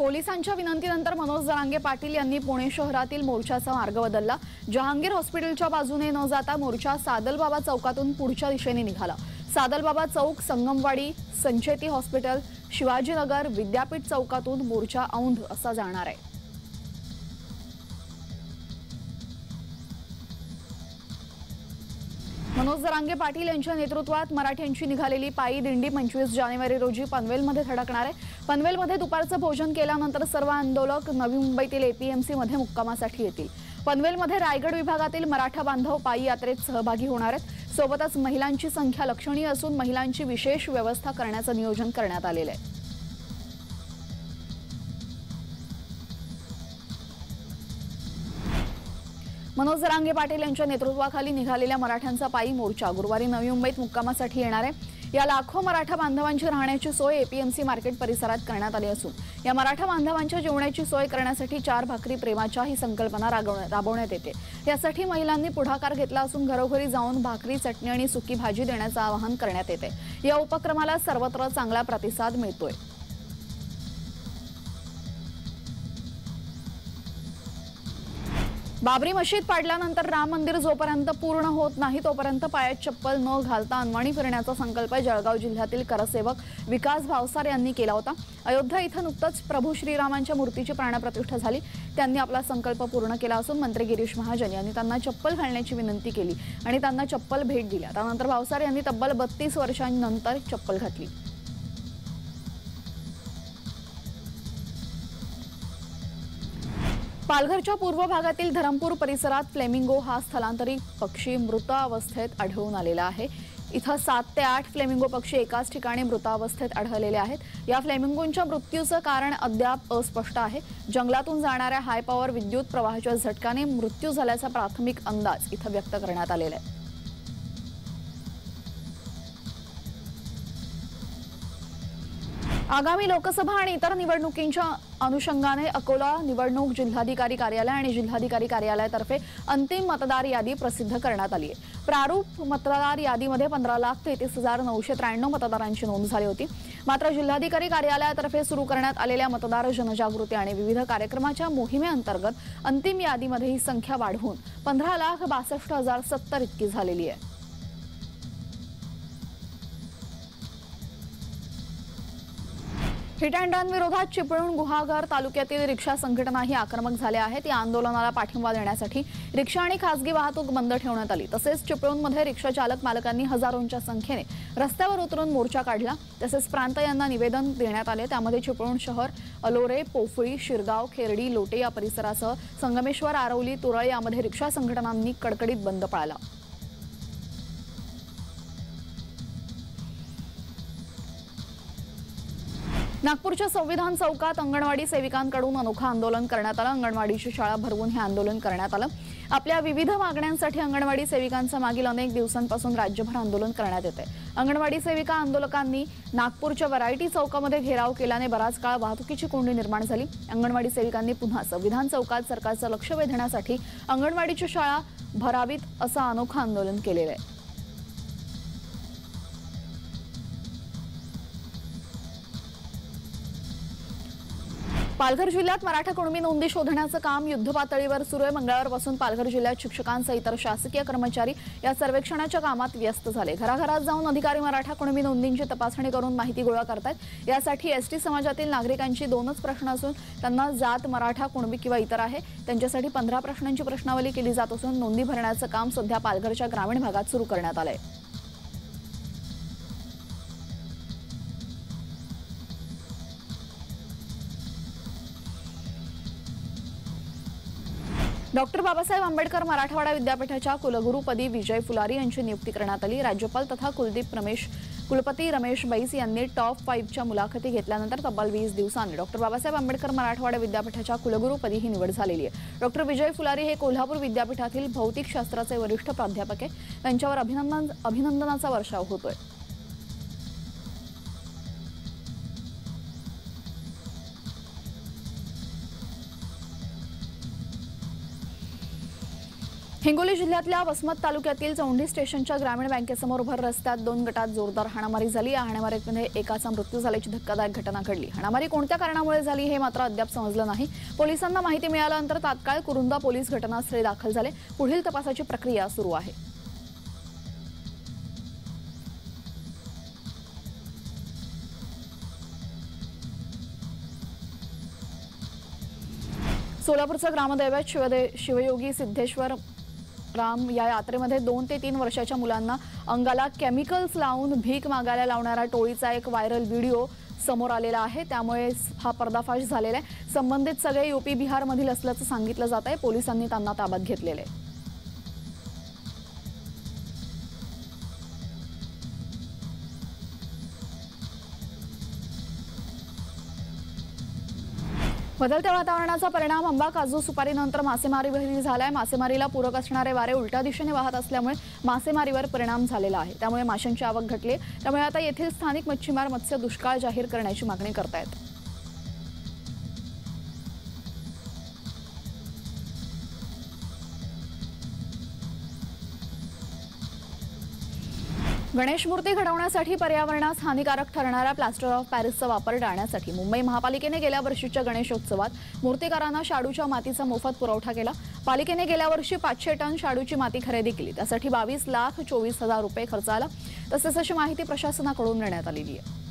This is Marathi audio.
पोलिसांच्या विनंतीनंतर मनोज जरांगे पाटील यांनी पुणे शहरातील मोर्चाचा मार्ग बदलला। जहांगीर हॉस्पिटलच्या बाजूने न जाता मोर्चा सादलबाबा चौकातून पुढच्या दिशेने निघाला। सादलबाबा चौक, संगमवाडी, संचेती हॉस्पिटल, शिवाजीनगर, विद्यापीठ चौकातून मोर्चा औंध असा जाणार आहे। मनोज जरांगे पाटील यांच्या नेतृत्वात मराठ्यांची निघालेली पायी दिंडी 25 जानेवारी रोजी पनवेलमध्ये धडकणार आहे। पनवेलमध्ये दुपारचं भोजन केल्यानंतर सर्व आंदोलक नवी मुंबईतील एपीएमसी मध्ये मुक्कामासाठी येतील। पनवेलमध्ये रायगड विभागातील मराठा बांधव पायी यात्रेत सहभागी होणार आहेत। सोबतच महिलांची संख्या लक्षणीय असून महिलांची विशेष व्यवस्था करण्याचं नियोजन करण्यात आलेलं आहे। मनोज जरांगे पाटील यांच्या नेतृत्वाखाली निघालेल्या मराठ्यांचा पायी मोर्चा गुरुवारी नवी मुंबईत मुक्कामासाठी येणार आहे। या लाखो मराठा बांधवांची राहण्याची सोय एपीएमसी मार्केट परिसरात करण्यात आली असून या मराठा बांधवांच्या जेवणाची सोय करण्यासाठी 4 भाकरी प्रेमाच्या ही संकल्पना राबवण्यात येते। यासाठी महिलांनी पुढाकार घेतला असून घरोघरी जाऊन भाकरी, चटणी आणि सुकी भाजी देण्याचं आवाहन करण्यात येते। या उपक्रमाला सर्वत्र चांगला प्रतिसाद मिळतोय। बाबरी मशीद पाडल्यानंतर राम मंदिर जोपर्यंत पूर्ण होत नाही तोपर्यंत पायात चप्पल न घालता अनवाणी फिरण्याचा संकल्प जळगाव जिल्ह्यातील करसेवक विकास भावसार यांनी केला होता। अयोध्या इथं नुकतंच प्रभू श्रीरामांच्या मूर्तीची प्राणप्रतिष्ठा झाली। त्यांनी आपला संकल्प पूर्ण केला असून मंत्री गिरीश महाजन यांनी त्यांना चप्पल घालण्याची विनंती केली आणि त्यांना चप्पल भेट दिली। त्यानंतर भावसार यांनी तब्बल 32 वर्षांनंतर चप्पल घातली। पालघरच्या पूर्व भागातील धरमपूर परिसरात फ्लेमिंगो हा स्थलांतरित पक्षी मृत अवस्थेत आढळून आलेला आहे। इथं 7 ते 8 फ्लेमिंगो पक्षी एकाच ठिकाणी मृतावस्थेत आढळलेले आहेत। या फ्लेमिंगोंच्या मृत्यूचं कारण अद्याप अस्पष्ट आहे। जंगलातून जाणाऱ्या हाय पॉवर विद्युत प्रवाहाच्या झटक्याने मृत्यू झाल्याचा प्राथमिक अंदाज इथं व्यक्त करण्यात आलेला आहे। आगामी लोकसभा आणि इतर निवडणुकींच्या अनुषंगाने अकोला निवडणूक जिल्हाधिकारी कार्यालय आणि जिल्हाधिकारी कार्यालयातर्फे अंतिम मतदार यादी प्रसिद्ध करण्यात आली आहे। प्रारूप मतदार यादीमध्ये 15,33,993 मतदारांची नोंद झाली होती। मात्र जिल्हाधिकारी कार्यालयातर्फे सुरू करण्यात आलेल्या मतदार जनजागृती आणि विविध कार्यक्रमाच्या मोहिमेअंतर्गत अंतिम यादीमध्ये ही संख्या वाढवून 15,62,070 इतकी झालेली आहे। हिट अँड रन विरोधात चिपळूण गुहागर तालुक्यातील रिक्षा संघटनाही आक्रमक झाल्या आहेत। या आंदोलनाला पाठिंबा देण्यासाठी रिक्षा आणि खासगी वाहतूक बंद ठेवण्यात आली। तसेच चिपळूणमध्ये रिक्षा चालक मालकांनी हजारोंच्या संख्येने रस्त्यावर उतरून मोर्चा काढला। तसेच प्रांत यांना निवेदन देण्यात आले। त्यामध्ये चिपळूण शहर, अलोरे, पोफळी, शिरगाव, खेरडी, लोटे या परिसरासह संगमेश्वर, आरवली, तुरळ यामध्ये रिक्षा संघटनांनी कडकडीत बंद पाळला। नागपूरच्या संविधान चौकात अंगणवाडी सेविकांकडून अनोखा आंदोलन करण्यात आलं। अंगणवाडीची शाळा भरवून हे आंदोलन करण्यात आलं। आपल्या विविध मागण्यांसाठी अंगणवाडी सेविकांचं मागील अनेक दिवसांपासून राज्यभर आंदोलन करण्यात येते। अंगणवाडी सेविका आंदोलकांनी नागपूरच्या व्हरायटी चौकामध्ये घेराव केल्याने बराच काळ वाहतुकीची कोंडी निर्माण झाली। अंगणवाडी सेविकांनी पुन्हा संविधान चौकात सरकारचं लक्ष वेधण्यासाठी अंगणवाडीची शाळा भरावीत असं अनोखं आंदोलन केलेलं आहे। पालघर जिल्ह्यात मराठा कुणबी नोंदी शोधण्याचं काम युद्धपातळीवर सुरू आहे। मंगळवारपासून पालघर जिल्ह्यात शिक्षकांसह इतर शासकीय कर्मचारी या सर्वेक्षणाच्या कामात व्यस्त झाले। घराघरात जाऊन अधिकारी मराठा कुणबी नोंदींची तपासणी करून माहिती गोळा करतात। यासाठी एसटी समाजातील नागरिकांची 2च प्रश्न असून त्यांना जात मराठा कुणबी किंवा इतर आहे। त्यांच्यासाठी 15 प्रश्नांची प्रश्नावली केली जात असून नोंदी भरण्याचं काम सध्या पालघरच्या ग्रामीण भागात सुरू करण्यात आलंय। डॉक्टर बाबासाहेब आंबेडकर मराठवाडा विद्यापीठाच्या कुलगुरूपदी विजय फुलारी यांची नियुक्ती करण्यात आली। राज्यपाल तथा कुलपती रमेश बैस यांनी टॉप 5च्या मुलाखती घेतल्यानंतर तब्बल 20 दिवसांनी डॉक्टर बाबासाहेब आंबेडकर मराठवाडा विद्यापीठाच्या कुलगुरूपदी ही निवड झालेली आहे। डॉक्टर विजय फुलारी हे कोल्हापूर विद्यापीठातील भौतिकशास्त्राचे वरिष्ठ प्राध्यापक आहेत। त्यांच्यावर अभिनंदनाचा वर्षाव होतोय। हिंगोली जिल्ह्यातल्या वसमत तालुक्यातील चौंडी स्टेशनच्या ग्रामीण बँकेसमोर भर रस्त्यात 2 गटात जोरदार हाणामारी झाली। या हाणामारीमध्ये एकाचा मृत्यू झाल्याची धक्कादायक घटना घडली। हाणामारी कोणत्या कारणामुळे झाली हे मात्र अद्याप समजलं नाही। पोलिसांना माहिती मिळाल्यानंतर तात्काळ कुरुंदा पोलीस घटनास्थळी दाखल झाले। पुढील तपासाची प्रक्रिया सुरू आहे। सोलापूरचं ग्रामदैवत शिवयोगी सिद्धेश्वर राम या यात्रेमध्ये 2 ते 3 वर्षाच्या मुलांना अंगाला केमिकल्स लावून भीक मागायला लावणारा टोळीचा एक व्हायरल व्हिडिओ समोर आलेला आहे। त्यामुळे हा पर्दाफाश झालेला आहे। संबंधित सगळे यूपी बिहार मधील असल्याचं सांगितलं जात आहे। पोलिसांनी त्यांना ताब्यात घेतलेलं आहे। बदलत्या वातावरणाचा परिणाम आंबा, काजू, सुपारीनंतर मासेमारीवरही झालाय। मासेमारीला पूरक असणारे वारे उलट्या दिशेने वाहत असल्यामुळे मासेमारीवर परिणाम झालेला आहे। त्यामुळे माशांची आवक घटली। त्यामुळे आता येथील स्थानिक मच्छीमार मत्स्य दुष्काळ जाहीर करण्याची मागणी करतायत। गणेश मूर्ती घडवण्यासाठी पर्यावरणास हानिकारक ठरणाऱ्या प्लास्टर ऑफ पॅरिसचा वापर टाळण्यासाठी मुंबई महापालिकेने गेल्या वर्षीच्या गणेशोत्सवात मूर्तिकारांना शाडूच्या मातीचा मोफत पुरवठा केला। पालिकेने गेल्या वर्षी 500 टन शाडूची माती खरेदी केली। त्यासाठी 22,24,000 रुपये खर्च आला। तसेच अशी माहिती प्रशासनाकडून देण्यात आलेली आहे।